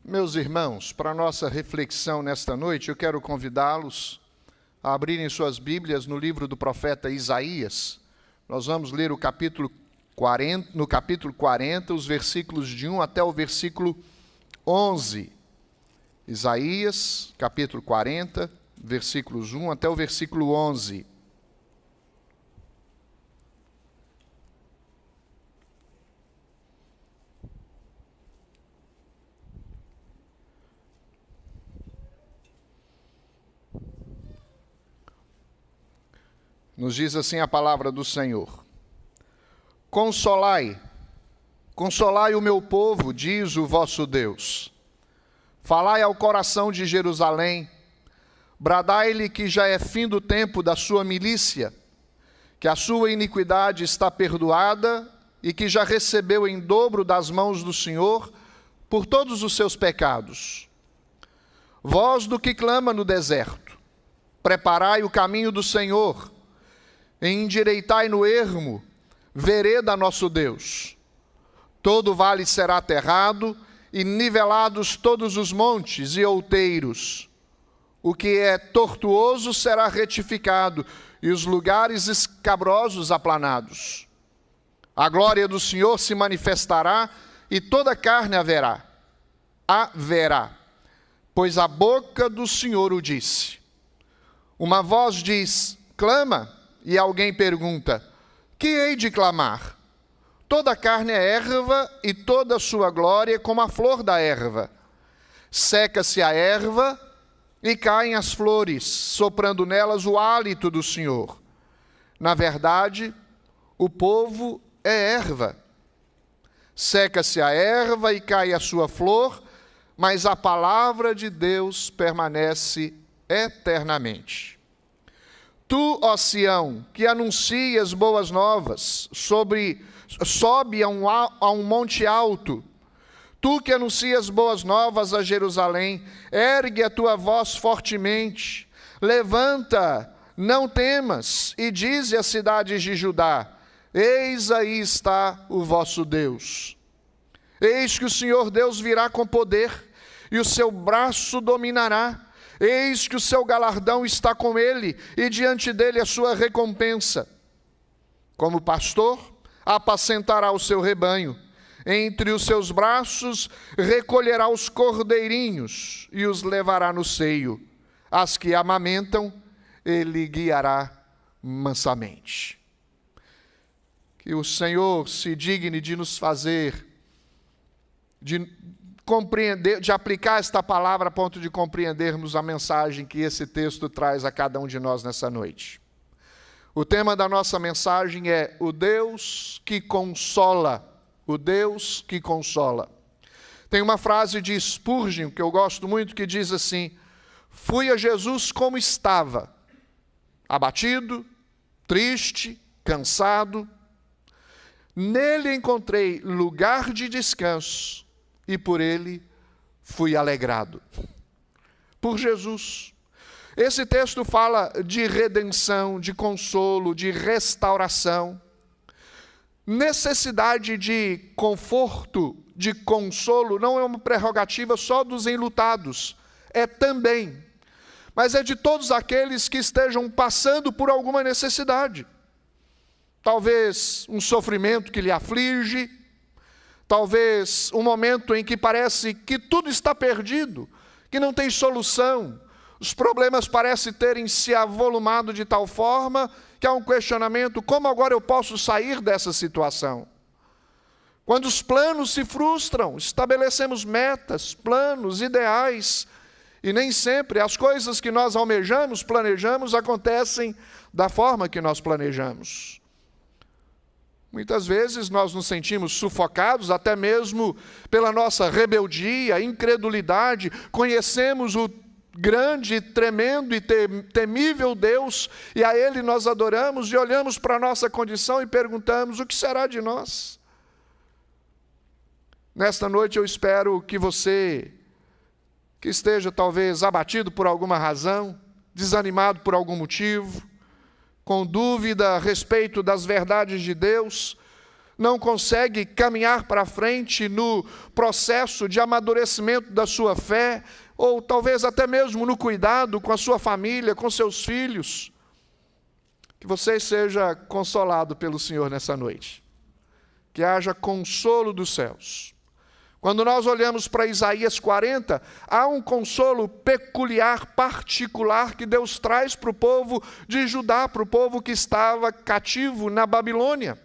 Meus irmãos, para a nossa reflexão nesta noite, eu quero convidá-los a abrirem suas Bíblias no livro do profeta Isaías. Nós vamos ler no capítulo 40, os versículos de 1 até o versículo 11. Isaías, capítulo 40, versículos 1 até o versículo 11. Nos diz assim a palavra do Senhor: Consolai, consolai o meu povo, diz o vosso Deus. Falai ao coração de Jerusalém, bradai-lhe que já é fim do tempo da sua milícia, que a sua iniquidade está perdoada e que já recebeu em dobro das mãos do Senhor por todos os seus pecados. Voz do que clama no deserto, preparai o caminho do Senhor, endireitai no ermo, vereda nosso Deus. Todo vale será aterrado, e nivelados todos os montes e outeiros. O que é tortuoso será retificado, e os lugares escabrosos aplanados. A glória do Senhor se manifestará, e toda carne haverá, pois a boca do Senhor o disse. Uma voz diz, clama, e alguém pergunta, que hei de clamar? Toda a carne é erva, e toda a sua glória como a flor da erva. Seca-se a erva, e caem as flores, soprando nelas o hálito do Senhor. Na verdade, o povo é erva. Seca-se a erva e cai a sua flor, mas a palavra de Deus permanece eternamente. Tu, ó Sião, que anuncias boas novas, sobe a um monte alto. Tu que anuncias boas novas a Jerusalém, ergue a tua voz fortemente. Levanta, não temas, e dize às cidades de Judá, eis aí está o vosso Deus. Eis que o Senhor Deus virá com poder, e o seu braço dominará. Eis que o seu galardão está com ele, e diante dele a sua recompensa. Como pastor, apacentará o seu rebanho. Entre os seus braços recolherá os cordeirinhos, e os levará no seio. As que amamentam, ele guiará mansamente. Que o Senhor se digne de nos fazer, de compreender, de aplicar esta palavra a ponto de compreendermos a mensagem que esse texto traz a cada um de nós nessa noite. O tema da nossa mensagem é o Deus que consola. O Deus que consola. Tem uma frase de Spurgeon que eu gosto muito que diz assim: fui a Jesus como estava, abatido, triste, cansado. Nele encontrei lugar de descanso, e por ele fui alegrado. Por Jesus. Esse texto fala de redenção, de consolo, de restauração. Necessidade de conforto, de consolo, não é uma prerrogativa só dos enlutados. É também. Mas é de todos aqueles que estejam passando por alguma necessidade. Talvez um sofrimento que lhe aflige, talvez um momento em que parece que tudo está perdido, que não tem solução. Os problemas parecem terem se avolumado de tal forma que há um questionamento: como agora eu posso sair dessa situação? Quando os planos se frustram, estabelecemos metas, planos, ideais, e nem sempre as coisas que nós almejamos, planejamos, acontecem da forma que nós planejamos. Muitas vezes nós nos sentimos sufocados, até mesmo pela nossa rebeldia, incredulidade. Conhecemos o grande, tremendo e temível Deus, e a Ele nós adoramos, e olhamos para a nossa condição e perguntamos, o que será de nós? Nesta noite eu espero que você, que esteja talvez abatido por alguma razão, desanimado por algum motivo, com dúvida a respeito das verdades de Deus, não consegue caminhar para frente no processo de amadurecimento da sua fé, ou talvez até mesmo no cuidado com a sua família, com seus filhos, que você seja consolado pelo Senhor nessa noite. Que haja consolo dos céus. Quando nós olhamos para Isaías 40, há um consolo peculiar, particular, que Deus traz para o povo de Judá, para o povo que estava cativo na Babilônia.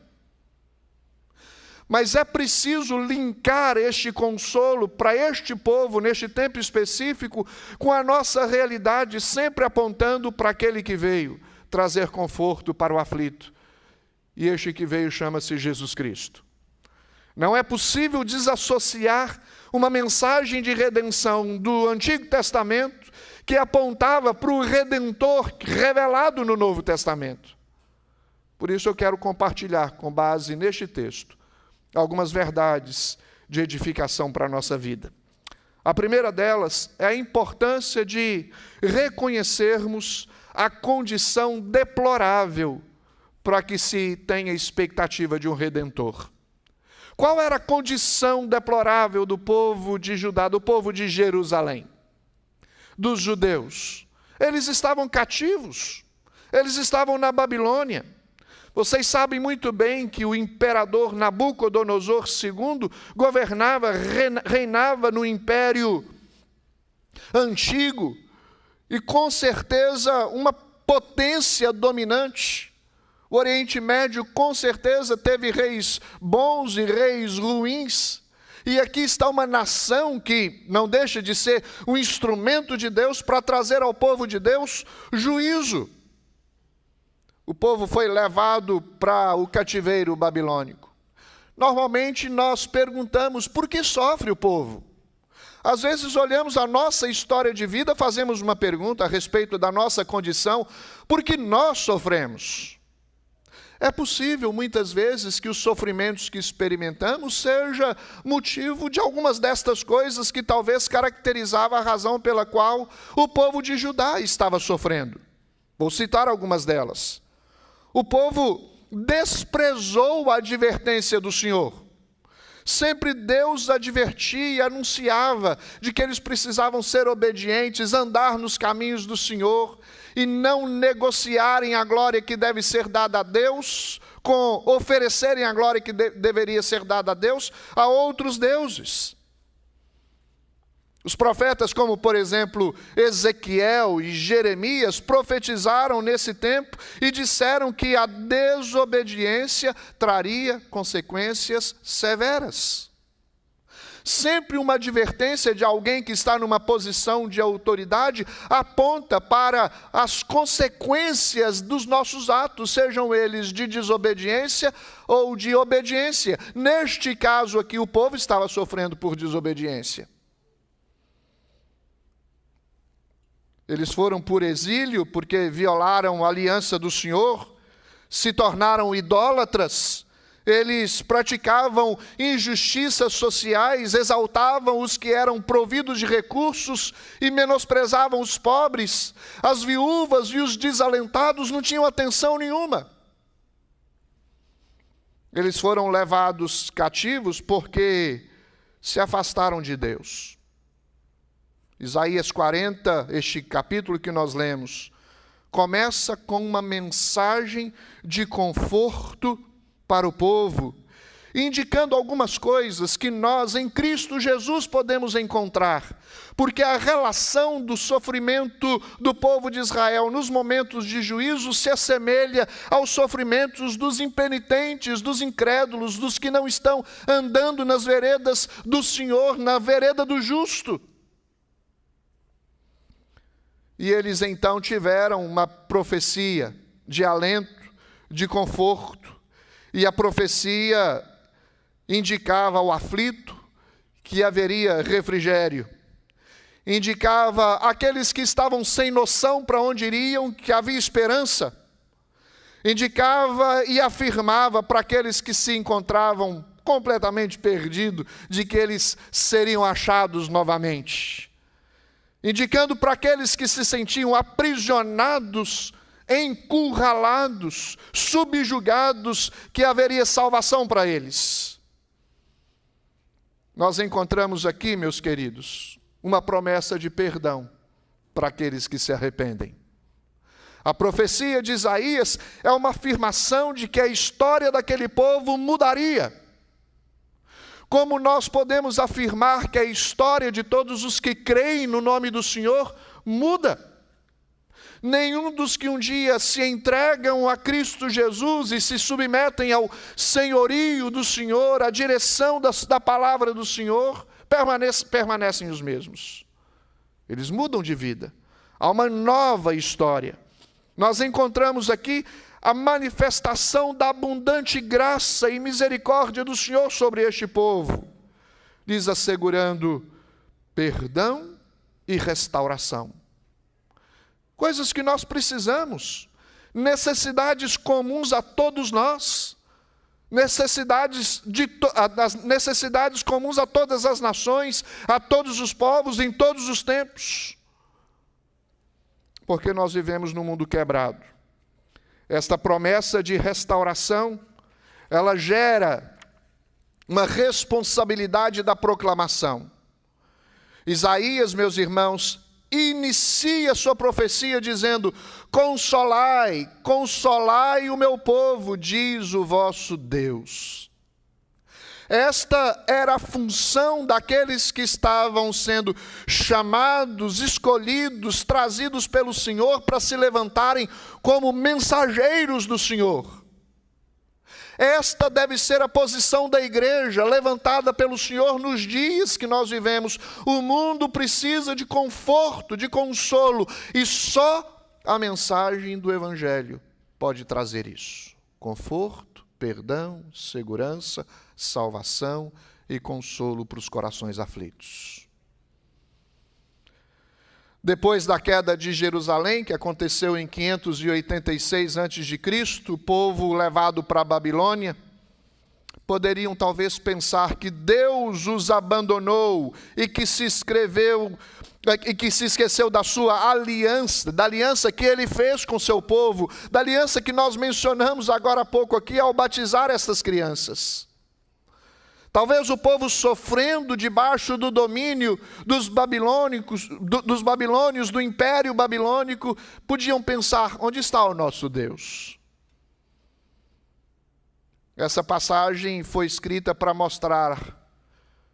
Mas é preciso linkar este consolo para este povo, neste tempo específico, com a nossa realidade, sempre apontando para aquele que veio trazer conforto para o aflito. E este que veio chama-se Jesus Cristo. Não é possível desassociar uma mensagem de redenção do Antigo Testamento que apontava para o Redentor revelado no Novo Testamento. Por isso eu quero compartilhar, com base neste texto, algumas verdades de edificação para a nossa vida. A primeira delas é a importância de reconhecermos a condição deplorável para que se tenha expectativa de um Redentor. Qual era a condição deplorável do povo de Judá, do povo de Jerusalém, dos judeus? Eles estavam cativos, eles estavam na Babilônia. Vocês sabem muito bem que o imperador Nabucodonosor II reinava no império antigo e com certeza uma potência dominante. O Oriente Médio com certeza teve reis bons e reis ruins. E aqui está uma nação que não deixa de ser um instrumento de Deus para trazer ao povo de Deus juízo. O povo foi levado para o cativeiro babilônico. Normalmente nós perguntamos por que sofre o povo. Às vezes olhamos a nossa história de vida, fazemos uma pergunta a respeito da nossa condição, por que nós sofremos? É possível muitas vezes que os sofrimentos que experimentamos seja motivo de algumas destas coisas que talvez caracterizava a razão pela qual o povo de Judá estava sofrendo. Vou citar algumas delas. O povo desprezou a advertência do Senhor. Sempre Deus advertia e anunciava de que eles precisavam ser obedientes, andar nos caminhos do Senhor e não negociarem a glória que deve ser dada a Deus, com oferecerem a glória que deveria ser dada a Deus a outros deuses. Os profetas, como por exemplo Ezequiel e Jeremias, profetizaram nesse tempo e disseram que a desobediência traria consequências severas. Sempre uma advertência de alguém que está numa posição de autoridade aponta para as consequências dos nossos atos, sejam eles de desobediência ou de obediência. Neste caso aqui, o povo estava sofrendo por desobediência. Eles foram por exílio porque violaram a aliança do Senhor, se tornaram idólatras, eles praticavam injustiças sociais, exaltavam os que eram providos de recursos e menosprezavam os pobres. As viúvas e os desalentados não tinham atenção nenhuma. Eles foram levados cativos porque se afastaram de Deus. Isaías 40, este capítulo que nós lemos, começa com uma mensagem de conforto para o povo, indicando algumas coisas que nós em Cristo Jesus podemos encontrar, porque a relação do sofrimento do povo de Israel nos momentos de juízo se assemelha aos sofrimentos dos impenitentes, dos incrédulos, dos que não estão andando nas veredas do Senhor, na vereda do justo. E eles então tiveram uma profecia de alento, de conforto, e a profecia indicava ao aflito que haveria refrigério. Indicava àqueles que estavam sem noção para onde iriam que havia esperança. Indicava e afirmava para aqueles que se encontravam completamente perdidos de que eles seriam achados novamente. Indicando para aqueles que se sentiam aprisionados encurralados, subjugados, que haveria salvação para eles. Nós encontramos aqui, meus queridos, uma promessa de perdão para aqueles que se arrependem. A profecia de Isaías é uma afirmação de que a história daquele povo mudaria. Como nós podemos afirmar que a história de todos os que creem no nome do Senhor muda? Nenhum dos que um dia se entregam a Cristo Jesus e se submetem ao senhorio do Senhor, à direção da palavra do Senhor, permanecem os mesmos. Eles mudam de vida. Há uma nova história. Nós encontramos aqui a manifestação da abundante graça e misericórdia do Senhor sobre este povo, lhes assegurando perdão e restauração. Coisas que nós precisamos, necessidades comuns a todos nós, necessidades comuns a todas as nações, a todos os povos, em todos os tempos. Porque nós vivemos num mundo quebrado. Esta promessa de restauração, ela gera uma responsabilidade da proclamação. Isaías, meus irmãos, inicia sua profecia dizendo: consolai, consolai o meu povo, diz o vosso Deus. Esta era a função daqueles que estavam sendo chamados, escolhidos, trazidos pelo Senhor para se levantarem como mensageiros do Senhor. Esta deve ser a posição da igreja, levantada pelo Senhor nos dias que nós vivemos. O mundo precisa de conforto, de consolo, e só a mensagem do Evangelho pode trazer isso. Conforto, perdão, segurança, salvação e consolo para os corações aflitos. Depois da queda de Jerusalém, que aconteceu em 586 a.C., o povo levado para a Babilônia, poderiam talvez pensar que Deus os abandonou e que se esqueceu da sua aliança, da aliança que ele fez com seu povo, da aliança que nós mencionamos agora há pouco aqui ao batizar essas crianças. Talvez o povo, sofrendo debaixo do domínio dos babilônicos, dos babilônios, do império babilônico, podiam pensar: onde está o nosso Deus? Essa passagem foi escrita para mostrar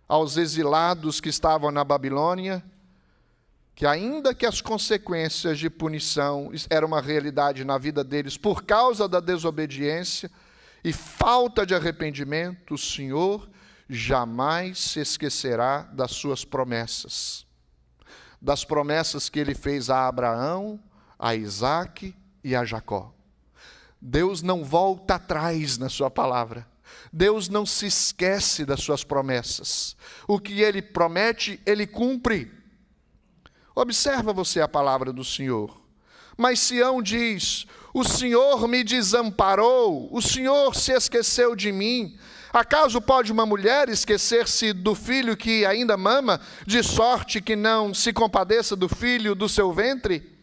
aos exilados que estavam na Babilônia que, ainda que as consequências de punição eram uma realidade na vida deles por causa da desobediência e falta de arrependimento, o Senhor jamais se esquecerá das suas promessas. Das promessas que ele fez a Abraão, a Isaque e a Jacó. Deus não volta atrás na sua palavra. Deus não se esquece das suas promessas. O que ele promete, ele cumpre. Observa você a palavra do Senhor. Mas Sião diz: o Senhor me desamparou, o Senhor se esqueceu de mim. Acaso pode uma mulher esquecer-se do filho que ainda mama, de sorte que não se compadeça do filho do seu ventre?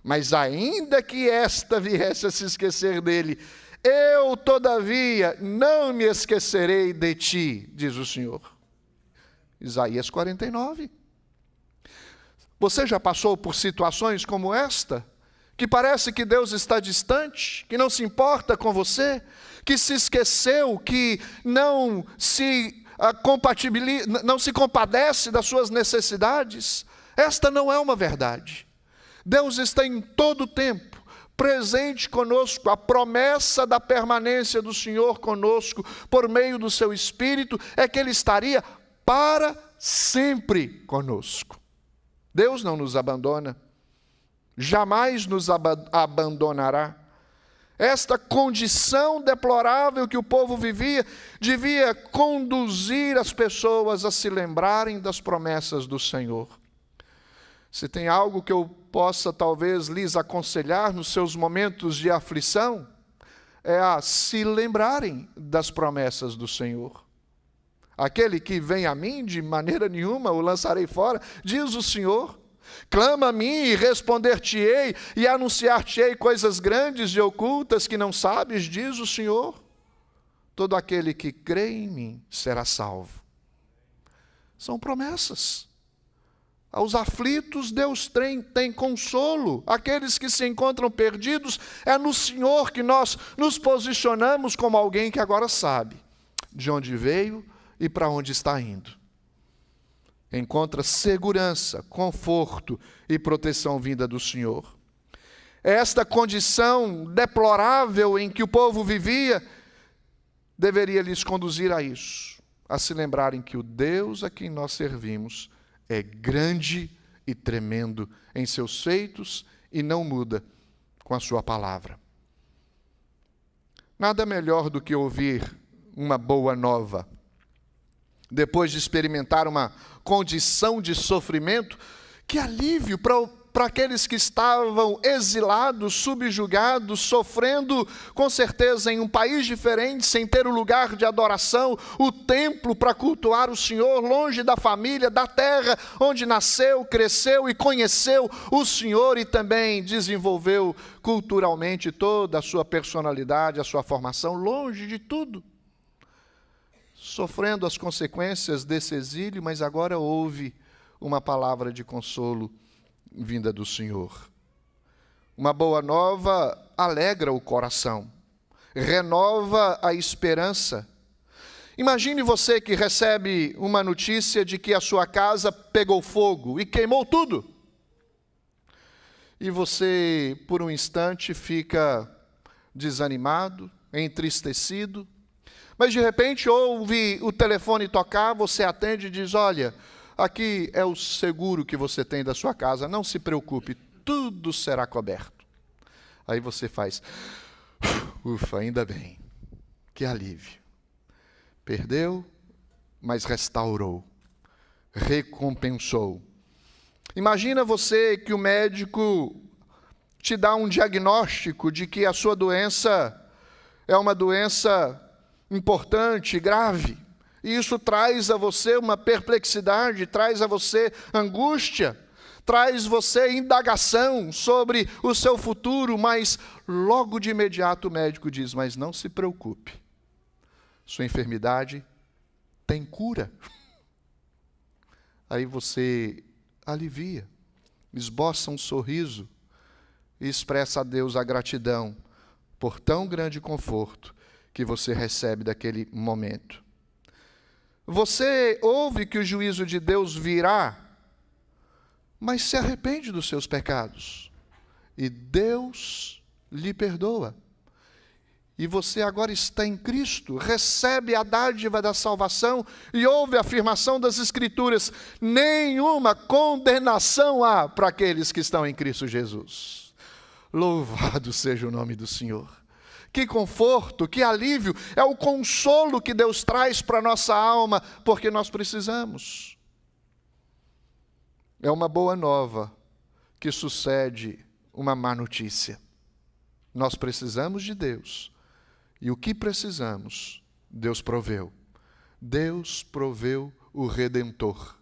Mas ainda que esta viesse a se esquecer dele, eu, todavia, não me esquecerei de ti, diz o Senhor. Isaías 49. Você já passou por situações como esta? Que parece que Deus está distante, que não se importa com você, que se esqueceu, que não se compadece das suas necessidades? Esta não é uma verdade. Deus está em todo o tempo presente conosco. A promessa da permanência do Senhor conosco por meio do seu Espírito é que Ele estaria para sempre conosco. Deus não nos abandona, jamais nos abandonará. Esta condição deplorável que o povo vivia, devia conduzir as pessoas a se lembrarem das promessas do Senhor. Se tem algo que eu possa talvez lhes aconselhar nos seus momentos de aflição, é a se lembrarem das promessas do Senhor. Aquele que vem a mim, de maneira nenhuma o lançarei fora, diz o Senhor. Clama a mim e responder-te-ei, e anunciar-te-ei coisas grandes e ocultas que não sabes, diz o Senhor. Todo aquele que crê em mim será salvo. São promessas. Aos aflitos Deus tem consolo. Aqueles que se encontram perdidos, é no Senhor que nós nos posicionamos como alguém que agora sabe de onde veio e para onde está indo. Encontra segurança, conforto e proteção vinda do Senhor. Esta condição deplorável em que o povo vivia deveria lhes conduzir a isso, a se lembrarem que o Deus a quem nós servimos é grande e tremendo em seus feitos e não muda com a sua palavra. Nada melhor do que ouvir uma boa nova. Depois de experimentar uma condição de sofrimento, que alívio para aqueles que estavam exilados, subjugados, sofrendo, com certeza, em um país diferente, sem ter o lugar de adoração, o templo para cultuar o Senhor, longe da família, da terra, onde nasceu, cresceu e conheceu o Senhor e também desenvolveu culturalmente toda a sua personalidade, a sua formação, longe de tudo. Sofrendo as consequências desse exílio, mas agora ouve uma palavra de consolo vinda do Senhor. Uma boa nova alegra o coração, renova a esperança. Imagine você que recebe uma notícia de que a sua casa pegou fogo e queimou tudo. E você, por um instante, fica desanimado, entristecido, mas de repente ouve o telefone tocar, você atende e diz: olha, aqui é o seguro que você tem da sua casa, não se preocupe, tudo será coberto. Aí você faz: ufa, ainda bem, que alívio. Perdeu, mas restaurou, recompensou. Imagina você que o médico te dá um diagnóstico de que a sua doença é uma doença importante, grave. E isso traz a você uma perplexidade, traz a você angústia, traz você indagação sobre o seu futuro, mas logo de imediato o médico diz: mas não se preocupe, sua enfermidade tem cura. Aí você alivia, esboça um sorriso e expressa a Deus a gratidão por tão grande conforto que você recebe daquele momento. Você ouve que o juízo de Deus virá, mas se arrepende dos seus pecados. E Deus lhe perdoa. E você agora está em Cristo, recebe a dádiva da salvação e ouve a afirmação das Escrituras: nenhuma condenação há para aqueles que estão em Cristo Jesus. Louvado seja o nome do Senhor. Que conforto, que alívio, é o consolo que Deus traz para a nossa alma, porque nós precisamos. É uma boa nova que sucede uma má notícia. Nós precisamos de Deus, e o que precisamos, Deus proveu. Deus proveu o Redentor.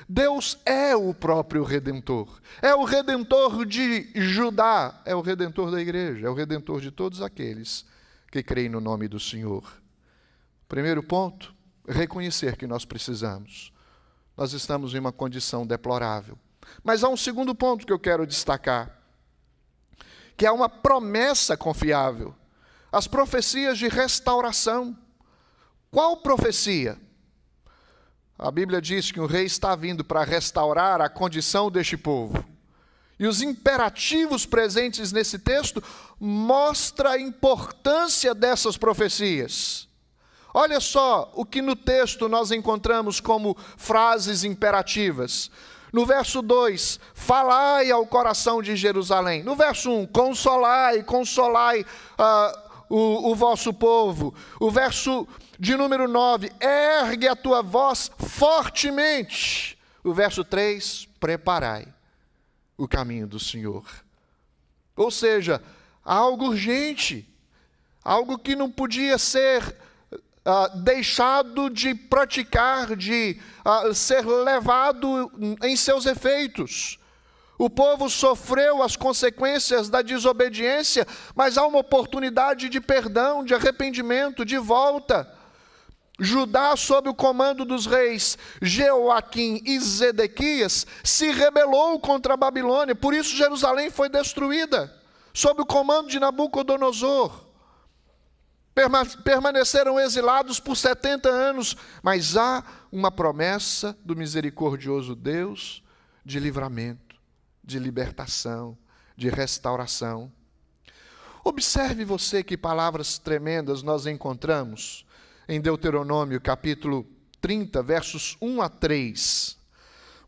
Deus é o próprio Redentor. É o Redentor de Judá, é o Redentor da igreja, é o Redentor de todos aqueles que creem no nome do Senhor. Primeiro ponto, reconhecer que nós precisamos. Nós estamos em uma condição deplorável. Mas há um segundo ponto que eu quero destacar, que é uma promessa confiável. As profecias de restauração. Qual profecia? A Bíblia diz que o rei está vindo para restaurar a condição deste povo. E os imperativos presentes nesse texto mostram a importância dessas profecias. Olha só o que no texto nós encontramos como frases imperativas. No verso 2, falai ao coração de Jerusalém. No verso 1, consolai o vosso povo. O verso de número 9, ergue a tua voz fortemente. O verso 3, preparai o caminho do Senhor. Ou seja, algo urgente, algo que não podia ser deixado de praticar, de ser levado em seus efeitos. O povo sofreu as consequências da desobediência, mas há uma oportunidade de perdão, de arrependimento, de volta. Judá, sob o comando dos reis Jeoaquim e Zedequias, se rebelou contra a Babilônia, por isso Jerusalém foi destruída, sob o comando de Nabucodonosor. Permaneceram exilados por 70 anos, mas há uma promessa do misericordioso Deus de livramento, de libertação, de restauração. Observe você que palavras tremendas nós encontramos em Deuteronômio capítulo 30, versos 1 a 3.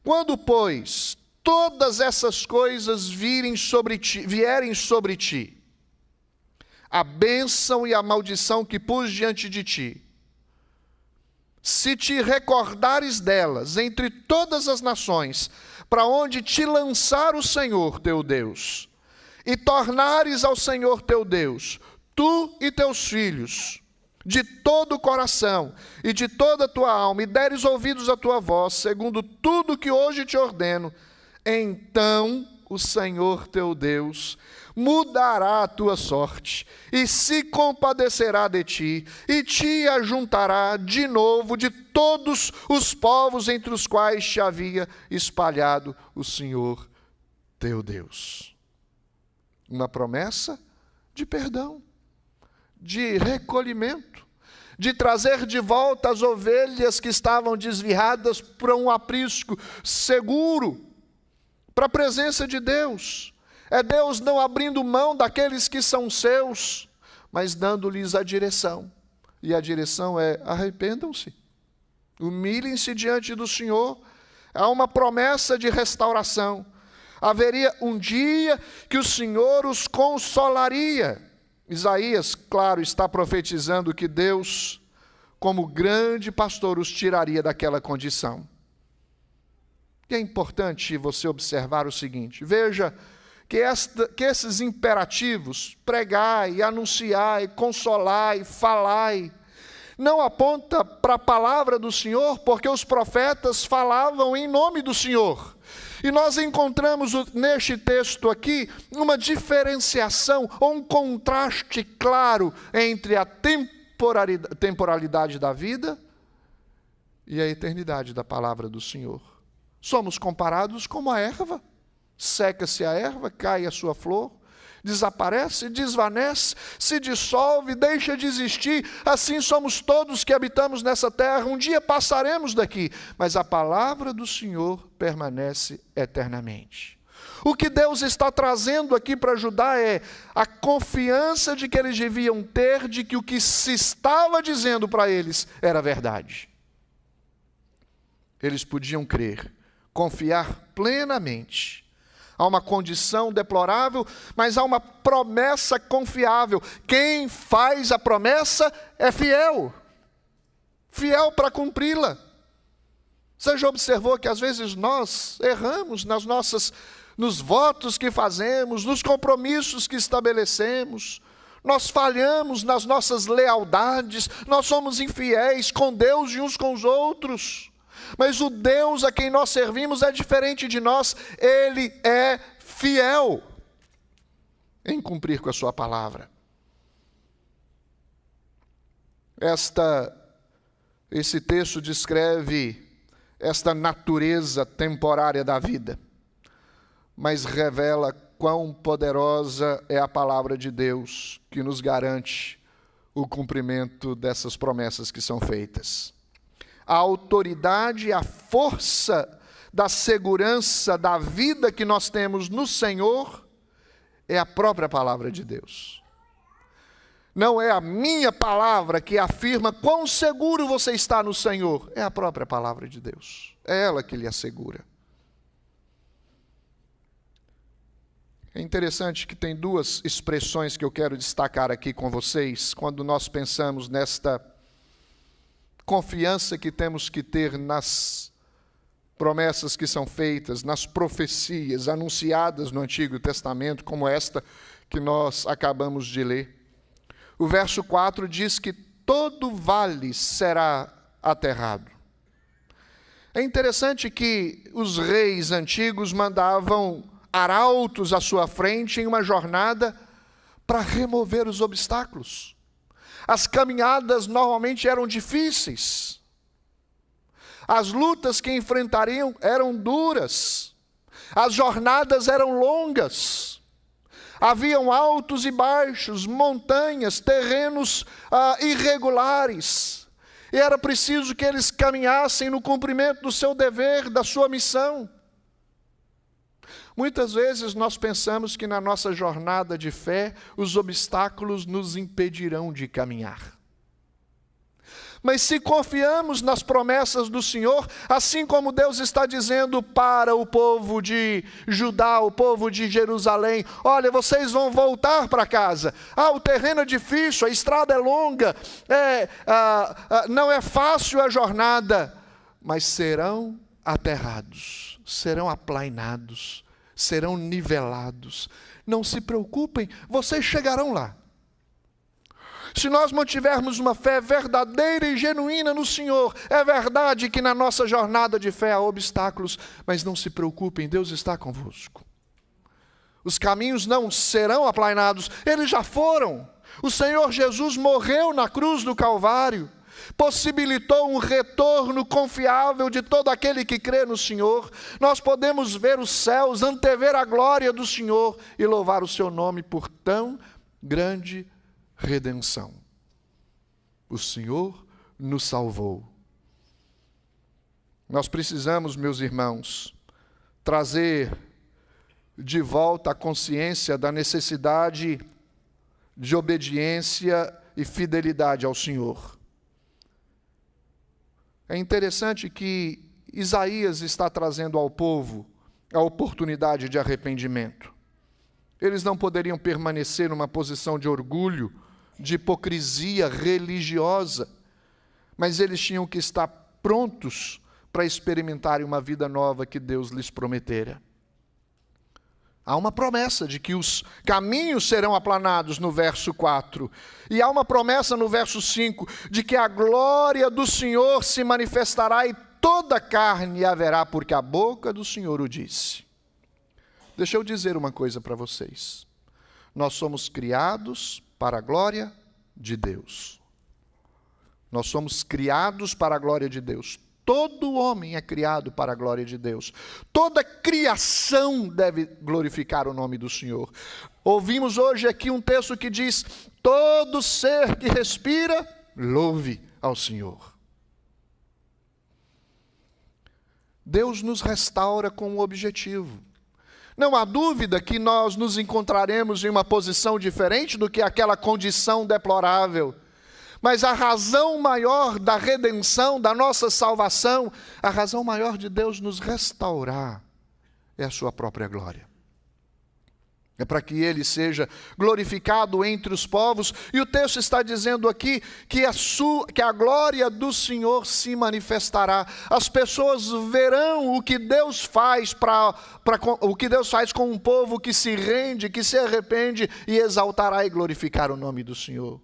Quando, pois, todas essas coisas vierem sobre ti, a bênção e a maldição que pus diante de ti, se te recordares delas entre todas as nações, para onde te lançar o Senhor teu Deus, e tornares ao Senhor teu Deus, tu e teus filhos, de todo o coração e de toda a tua alma, e deres ouvidos à tua voz, segundo tudo que hoje te ordeno, então o Senhor teu Deus mudará a tua sorte, e se compadecerá de ti, e te ajuntará de novo de todos os povos entre os quais te havia espalhado o Senhor teu Deus. Uma promessa de perdão, de recolhimento, de trazer de volta as ovelhas que estavam desviadas para um aprisco seguro, para a presença de Deus. É Deus não abrindo mão daqueles que são seus, mas dando-lhes a direção. E a direção é: arrependam-se, humilhem-se diante do Senhor. Há uma promessa de restauração. Haveria um dia que o Senhor os consolaria. Isaías, claro, está profetizando que Deus, como grande pastor, os tiraria daquela condição. E é importante você observar o seguinte: veja que esses imperativos, pregai, anunciai, consolai, falai, não aponta para a palavra do Senhor, porque os profetas falavam em nome do Senhor. E nós encontramos neste texto aqui uma diferenciação ou um contraste claro entre a temporalidade da vida e a eternidade da palavra do Senhor. Somos comparados como a erva. Seca-se a erva, cai a sua flor, desaparece, desvanece, se dissolve, deixa de existir. Assim somos todos que habitamos nessa terra. Um dia passaremos daqui, mas a palavra do Senhor permanece eternamente. O que Deus está trazendo aqui para Judá é a confiança de que eles deviam ter de que o que se estava dizendo para eles era verdade. Eles podiam crer, confiar plenamente. Há uma condição deplorável, mas há uma promessa confiável. Quem faz a promessa é fiel. Fiel para cumpri-la. Você já observou que às vezes nós erramos nos votos que fazemos, nos compromissos que estabelecemos. Nós falhamos nas nossas lealdades, nós somos infiéis com Deus e uns com os outros. Mas o Deus a quem nós servimos é diferente de nós. Ele é fiel em cumprir com a sua palavra. Esse texto descreve esta natureza temporária da vida, mas revela quão poderosa é a palavra de Deus que nos garante o cumprimento dessas promessas que são feitas. A autoridade e a força da segurança da vida que nós temos no Senhor é a própria palavra de Deus. Não é a minha palavra que afirma quão seguro você está no Senhor, é a própria palavra de Deus. É ela que lhe assegura. É interessante que tem duas expressões que eu quero destacar aqui com vocês, quando nós pensamos nesta confiança que temos que ter nas promessas que são feitas, nas profecias anunciadas no Antigo Testamento, como esta que nós acabamos de ler. O verso 4 diz que todo vale será aterrado. É interessante que os reis antigos mandavam arautos à sua frente em uma jornada para remover os obstáculos. As caminhadas normalmente eram difíceis. As lutas que enfrentariam eram duras. As jornadas eram longas. Haviam altos e baixos, montanhas, terrenos irregulares. E era preciso que eles caminhassem no cumprimento do seu dever, da sua missão. Muitas vezes nós pensamos que na nossa jornada de fé, os obstáculos nos impedirão de caminhar. Mas se confiamos nas promessas do Senhor, assim como Deus está dizendo para o povo de Judá, o povo de Jerusalém, olha, vocês vão voltar para casa. O terreno é difícil, a estrada é longa, não é fácil a jornada, mas serão aterrados, serão aplainados, serão nivelados. Não se preocupem, vocês chegarão lá. Se nós mantivermos uma fé verdadeira e genuína no Senhor, é verdade que na nossa jornada de fé há obstáculos, mas não se preocupem, Deus está convosco. Os caminhos não serão aplainados, eles já foram. O Senhor Jesus morreu na cruz do Calvário, possibilitou um retorno confiável de todo aquele que crê no Senhor. Nós podemos ver os céus, antever a glória do Senhor e louvar o seu nome por tão grande redenção. O Senhor nos salvou. Nós precisamos, meus irmãos, trazer de volta a consciência da necessidade de obediência e fidelidade ao Senhor. É interessante que Isaías está trazendo ao povo a oportunidade de arrependimento. Eles não poderiam permanecer numa posição de orgulho, de hipocrisia religiosa, mas eles tinham que estar prontos para experimentarem uma vida nova que Deus lhes prometera. Há uma promessa de que os caminhos serão aplanados no verso 4. E há uma promessa no verso 5 de que a glória do Senhor se manifestará e toda carne haverá, porque a boca do Senhor o disse. Deixa eu dizer uma coisa para vocês. Nós somos criados para a glória de Deus. Nós somos criados para a glória de Deus. Todo homem é criado para a glória de Deus. Toda criação deve glorificar o nome do Senhor. Ouvimos hoje aqui um texto que diz: todo ser que respira, louve ao Senhor. Deus nos restaura com um objetivo. Não há dúvida que nós nos encontraremos em uma posição diferente do que aquela condição deplorável. Mas a razão maior da redenção, da nossa salvação, a razão maior de Deus nos restaurar é a sua própria glória. É para que Ele seja glorificado entre os povos. E o texto está dizendo aqui que a glória do Senhor se manifestará. As pessoas verão o que Deus faz o que Deus faz com um povo que se rende, que se arrepende, e exaltará e glorificar o nome do Senhor.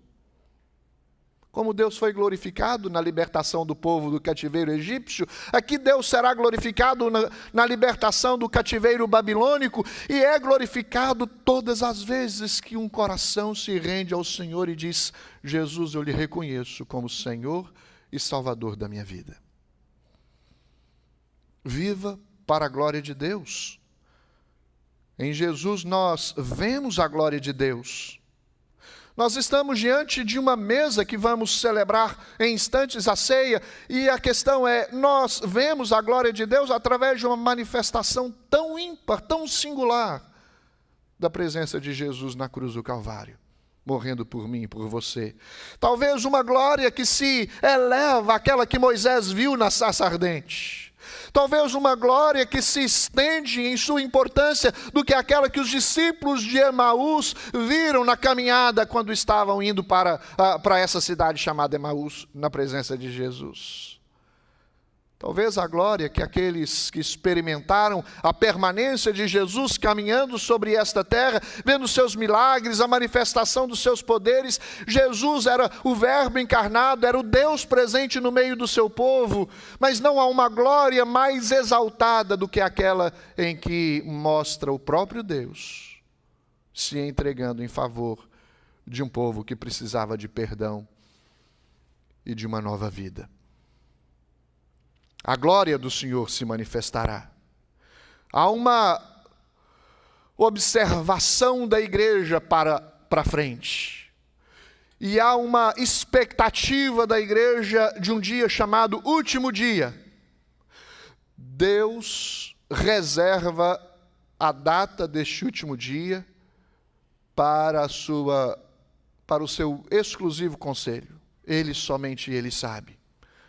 Como Deus foi glorificado na libertação do povo do cativeiro egípcio, aqui Deus será glorificado na libertação do cativeiro babilônico, e é glorificado todas as vezes que um coração se rende ao Senhor e diz: Jesus, eu lhe reconheço como Senhor e Salvador da minha vida. Viva para a glória de Deus. Em Jesus nós vemos a glória de Deus. Nós estamos diante de uma mesa que vamos celebrar em instantes a ceia, e a questão é, nós vemos a glória de Deus através de uma manifestação tão ímpar, tão singular, da presença de Jesus na cruz do Calvário, morrendo por mim e por você. Talvez uma glória que se eleva àquela que Moisés viu na sarça ardente. Talvez uma glória que se estende em sua importância do que aquela que os discípulos de Emaús viram na caminhada quando estavam indo para essa cidade chamada Emaús, na presença de Jesus. Talvez a glória que aqueles que experimentaram a permanência de Jesus caminhando sobre esta terra, vendo seus milagres, a manifestação dos seus poderes. Jesus era o Verbo encarnado, era o Deus presente no meio do seu povo, mas não há uma glória mais exaltada do que aquela em que mostra o próprio Deus se entregando em favor de um povo que precisava de perdão e de uma nova vida. A glória do Senhor se manifestará. Há uma observação da igreja para frente. E há uma expectativa da igreja de um dia chamado último dia. Deus reserva a data deste último dia para o seu exclusivo conselho. Somente Ele sabe.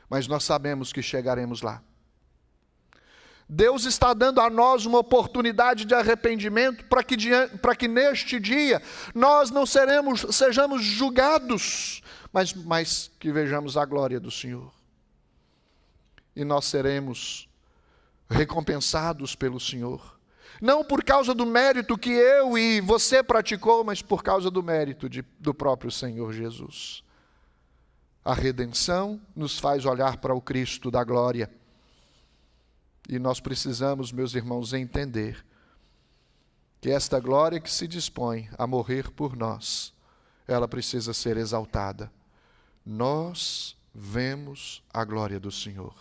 Mas nós sabemos que chegaremos lá. Deus está dando a nós uma oportunidade de arrependimento para que neste dia nós não sejamos julgados, mas que vejamos a glória do Senhor. E nós seremos recompensados pelo Senhor. Não por causa do mérito que eu e você praticou, mas por causa do mérito do próprio Senhor Jesus. A redenção nos faz olhar para o Cristo da glória. E nós precisamos, meus irmãos, entender que esta glória que se dispõe a morrer por nós, ela precisa ser exaltada. Nós vemos a glória do Senhor.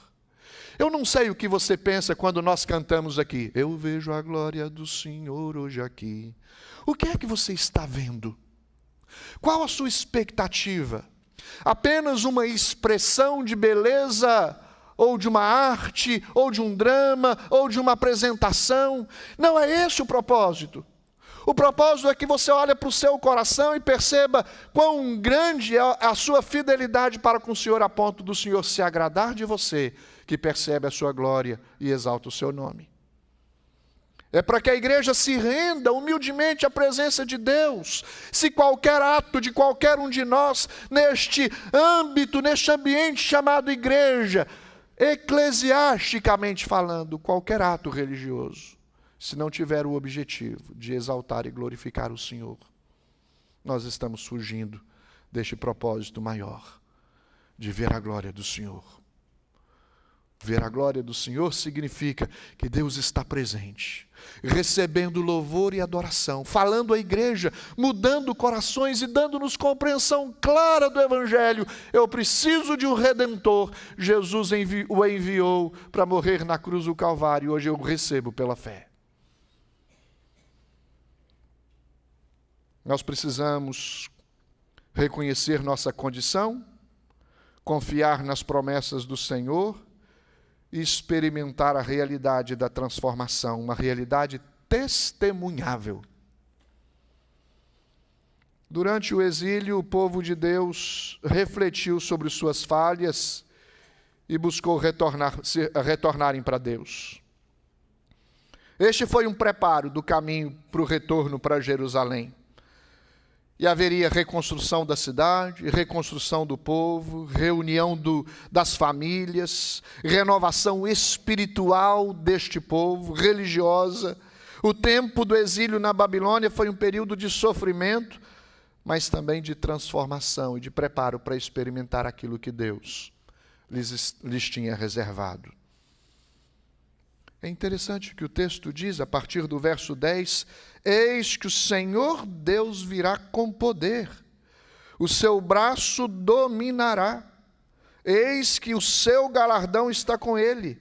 Eu não sei o que você pensa quando nós cantamos aqui. Eu vejo a glória do Senhor hoje aqui. O que é que você está vendo? Qual a sua expectativa? Apenas uma expressão de beleza, ou de uma arte, ou de um drama, ou de uma apresentação? Não é esse o propósito. O propósito é que você olhe para o seu coração e perceba quão grande é a sua fidelidade para com o Senhor, a ponto do Senhor se agradar de você, que percebe a sua glória e exalta o seu nome. É para que a igreja se renda humildemente à presença de Deus. Se qualquer ato de qualquer um de nós, neste âmbito, neste ambiente chamado igreja, eclesiasticamente falando, qualquer ato religioso, se não tiver o objetivo de exaltar e glorificar o Senhor, nós estamos fugindo deste propósito maior, de ver a glória do Senhor. Ver a glória do Senhor significa que Deus está presente, recebendo louvor e adoração, falando à igreja, mudando corações e dando-nos compreensão clara do Evangelho. Eu preciso de um Redentor. Jesus o enviou para morrer na cruz do Calvário, e hoje eu o recebo pela fé. Nós precisamos reconhecer nossa condição, confiar nas promessas do Senhor, e experimentar a realidade da transformação, uma realidade testemunhável. Durante o exílio, o povo de Deus refletiu sobre suas falhas e buscou retornarem para Deus. Este foi um preparo do caminho para o retorno para Jerusalém. E haveria reconstrução da cidade, reconstrução do povo, reunião das famílias, renovação espiritual deste povo, religiosa. O tempo do exílio na Babilônia foi um período de sofrimento, mas também de transformação e de preparo para experimentar aquilo que Deus lhes tinha reservado. É interessante que o texto diz, a partir do verso 10, eis que o Senhor Deus virá com poder, o seu braço dominará, eis que o seu galardão está com ele,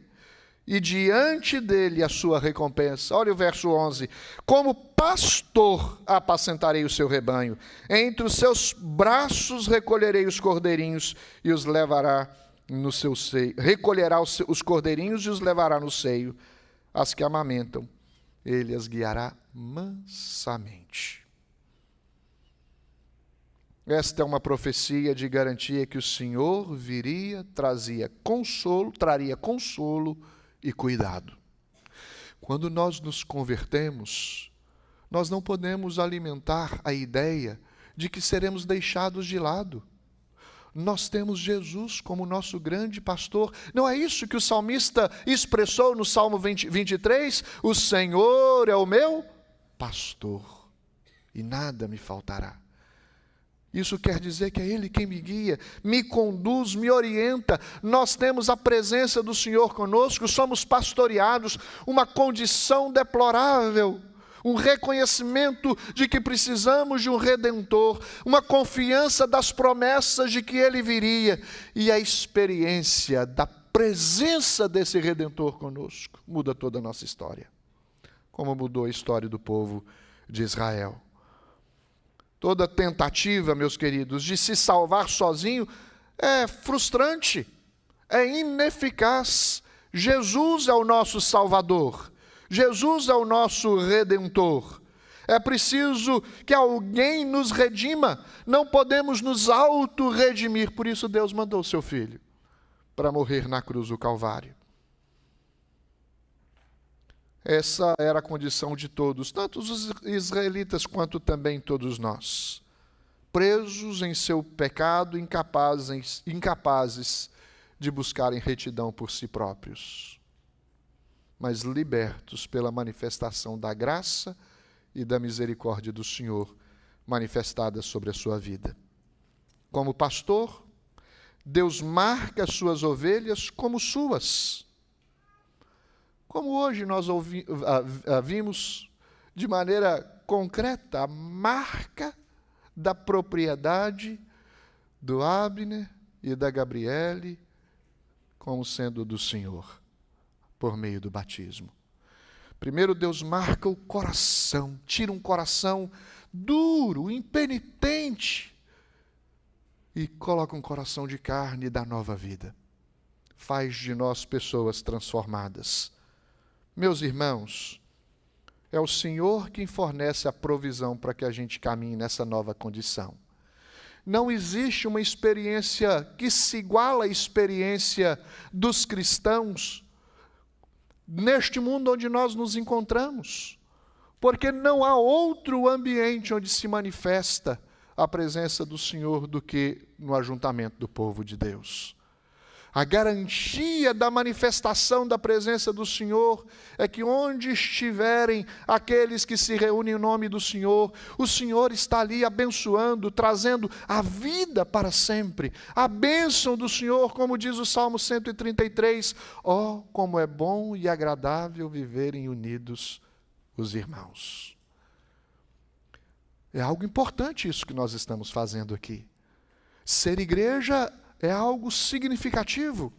e diante dele a sua recompensa. Olha o verso 11, como pastor apacentarei o seu rebanho, entre os seus braços recolherei os cordeirinhos e os levará no seu seio, recolherá os cordeirinhos e os levará no seio, as que amamentam, ele as guiará mansamente. Esta é uma profecia de garantia que o Senhor viria, traria consolo e cuidado. Quando nós nos convertemos, nós não podemos alimentar a ideia de que seremos deixados de lado. Nós temos Jesus como nosso grande pastor. Não é isso que o salmista expressou no Salmo 23? O Senhor é o meu pastor, e nada me faltará. Isso quer dizer que é Ele quem me guia, me conduz, me orienta. Nós temos a presença do Senhor conosco, somos pastoreados, uma condição deplorável, um reconhecimento de que precisamos de um Redentor, uma confiança das promessas de que Ele viria, e a experiência da presença desse Redentor conosco muda toda a nossa história, como mudou a história do povo de Israel. Toda tentativa, meus queridos, de se salvar sozinho é frustrante, é ineficaz. Jesus é o nosso Salvador, Jesus é o nosso Redentor. É preciso que alguém nos redima, não podemos nos auto-redimir. Por isso Deus mandou o seu Filho para morrer na cruz do Calvário. Essa era a condição de todos, tanto os israelitas quanto também todos nós. Presos em seu pecado, incapazes de buscarem retidão por si próprios, mas libertos pela manifestação da graça e da misericórdia do Senhor manifestada sobre a sua vida. Como pastor, Deus marca as suas ovelhas como suas. Como hoje nós vimos de maneira concreta a marca da propriedade do Abner e da Gabriele como sendo do Senhor, por meio do batismo. Primeiro Deus marca o coração, tira um coração duro, impenitente, e coloca um coração de carne e dá nova vida. Faz de nós pessoas transformadas. Meus irmãos, é o Senhor quem fornece a provisão para que a gente caminhe nessa nova condição. Não existe uma experiência que se iguala à experiência dos cristãos neste mundo onde nós nos encontramos, porque não há outro ambiente onde se manifesta a presença do Senhor do que no ajuntamento do povo de Deus. A garantia da manifestação da presença do Senhor é que onde estiverem aqueles que se reúnem em nome do Senhor, o Senhor está ali abençoando, trazendo a vida para sempre. A bênção do Senhor, como diz o Salmo 133, ó, como é bom e agradável viverem unidos os irmãos. É algo importante isso que nós estamos fazendo aqui. Ser igreja é algo significativo.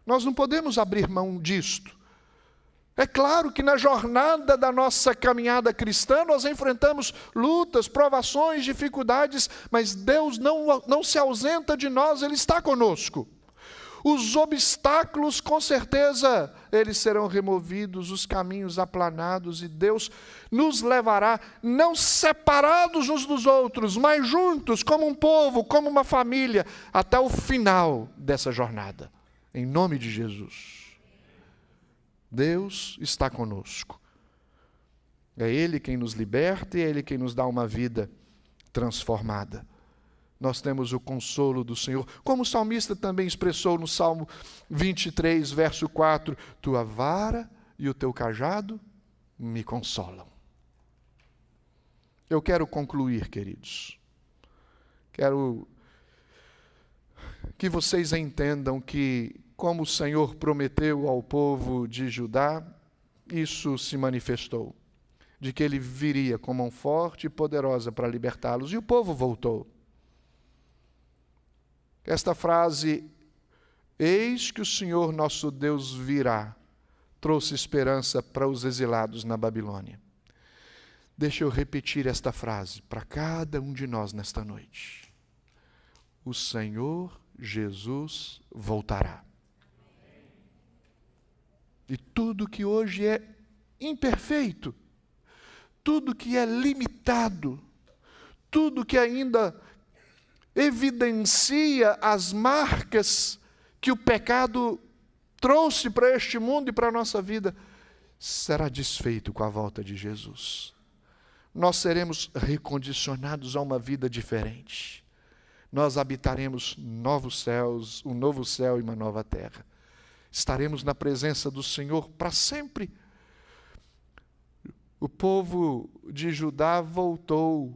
Nós não podemos abrir mão disto. É claro que na jornada da nossa caminhada cristã nós enfrentamos lutas, provações, dificuldades, mas Deus não se ausenta de nós, Ele está conosco. Os obstáculos, com certeza, eles serão removidos, os caminhos aplanados, e Deus nos levará, não separados uns dos outros, mas juntos, como um povo, como uma família, até o final dessa jornada. Em nome de Jesus. Deus está conosco. É Ele quem nos liberta e é Ele quem nos dá uma vida transformada. Nós temos o consolo do Senhor, como o salmista também expressou no Salmo 23, verso 4, tua vara e o teu cajado me consolam. Eu quero concluir, queridos. Quero que vocês entendam que, como o Senhor prometeu ao povo de Judá, isso se manifestou, de que Ele viria com mão forte e poderosa para libertá-los, e o povo voltou. Esta frase, eis que o Senhor nosso Deus virá, trouxe esperança para os exilados na Babilônia. Deixa eu repetir esta frase para cada um de nós nesta noite. O Senhor Jesus voltará. E tudo que hoje é imperfeito, tudo que é limitado, tudo que ainda evidencia as marcas que o pecado trouxe para este mundo e para a nossa vida, será desfeito com a volta de Jesus. Nós seremos recondicionados a uma vida diferente. nós habitaremos novos céus, um novo céu e uma nova terra. Estaremos na presença do Senhor para sempre. O povo de Judá voltou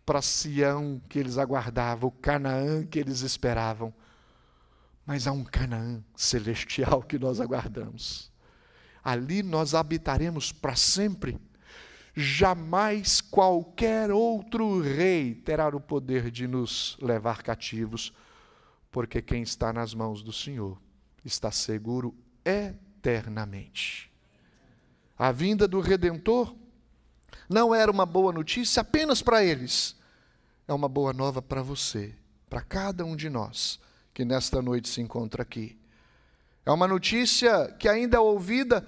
para Sião que eles aguardavam, o Canaã que eles esperavam. Mas há um Canaã celestial que nós aguardamos. Ali nós habitaremos para sempre. Jamais qualquer outro rei terá o poder de nos levar cativos, porque quem está nas mãos do Senhor está seguro eternamente. A vinda do Redentor não era uma boa notícia apenas para eles, é uma boa nova para você, para cada um de nós que nesta noite se encontra aqui. É uma notícia que ainda é ouvida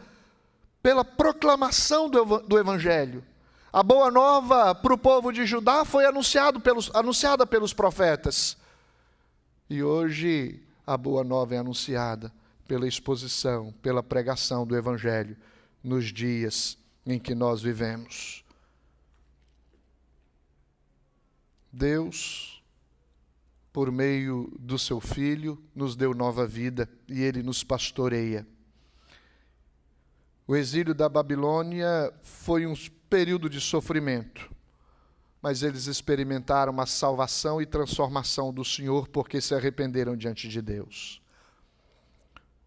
pela proclamação do Evangelho. A boa nova para o povo de Judá foi anunciada pelos profetas. E hoje a boa nova é anunciada pela exposição, pela pregação do Evangelho nos dias em que nós vivemos. Deus, por meio do seu Filho, nos deu nova vida e Ele nos pastoreia. O exílio da Babilônia foi um período de sofrimento, mas eles experimentaram a salvação e transformação do Senhor porque se arrependeram diante de Deus.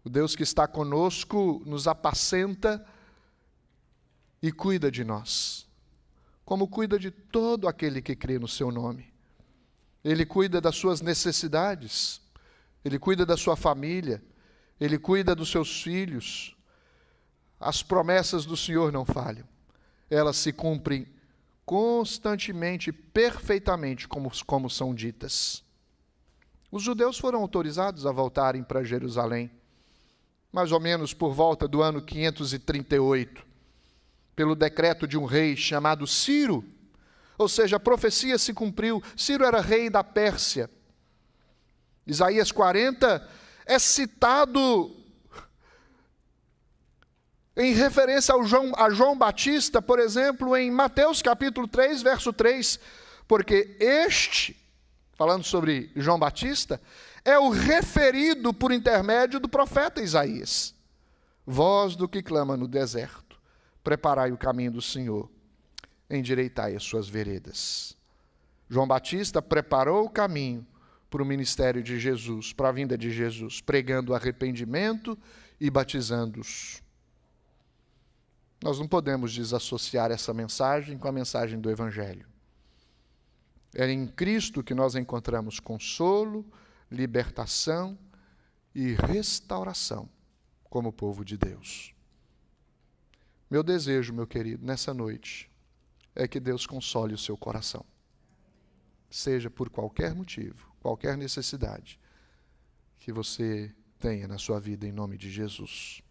O Deus que está conosco nos apacenta e cuida de nós, como cuida de todo aquele que crê no seu nome. Ele cuida das suas necessidades, Ele cuida da sua família, Ele cuida dos seus filhos. As promessas do Senhor não falham. Elas se cumprem constantemente, perfeitamente, como são ditas. Os judeus foram autorizados a voltarem para Jerusalém, mais ou menos por volta do ano 538, pelo decreto de um rei chamado Ciro. Ou seja, a profecia se cumpriu. Ciro era rei da Pérsia. Isaías 40 é citado em referência a João Batista, por exemplo, em Mateus capítulo 3, verso 3, porque este, falando sobre João Batista, é o referido por intermédio do profeta Isaías. Voz do que clama no deserto, preparai o caminho do Senhor, endireitai as suas veredas. João Batista preparou o caminho para o ministério de Jesus, para a vinda de Jesus, pregando arrependimento e batizando-os. Nós não podemos desassociar essa mensagem com a mensagem do Evangelho. É em Cristo que nós encontramos consolo, libertação e restauração como povo de Deus. Meu desejo, meu querido, nessa noite, é que Deus console o seu coração. Seja por qualquer motivo, qualquer necessidade que você tenha na sua vida, em nome de Jesus.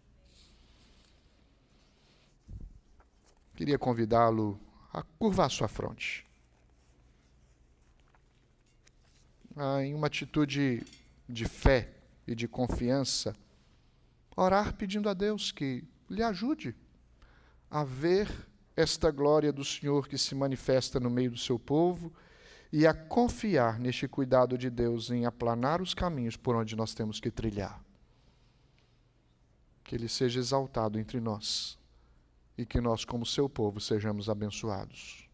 Queria convidá-lo a curvar sua fronte. Em uma atitude de fé e de confiança, orar pedindo a Deus que lhe ajude a ver esta glória do Senhor que se manifesta no meio do seu povo e a confiar neste cuidado de Deus em aplanar os caminhos por onde nós temos que trilhar. Que Ele seja exaltado entre nós e que nós, como seu povo, sejamos abençoados.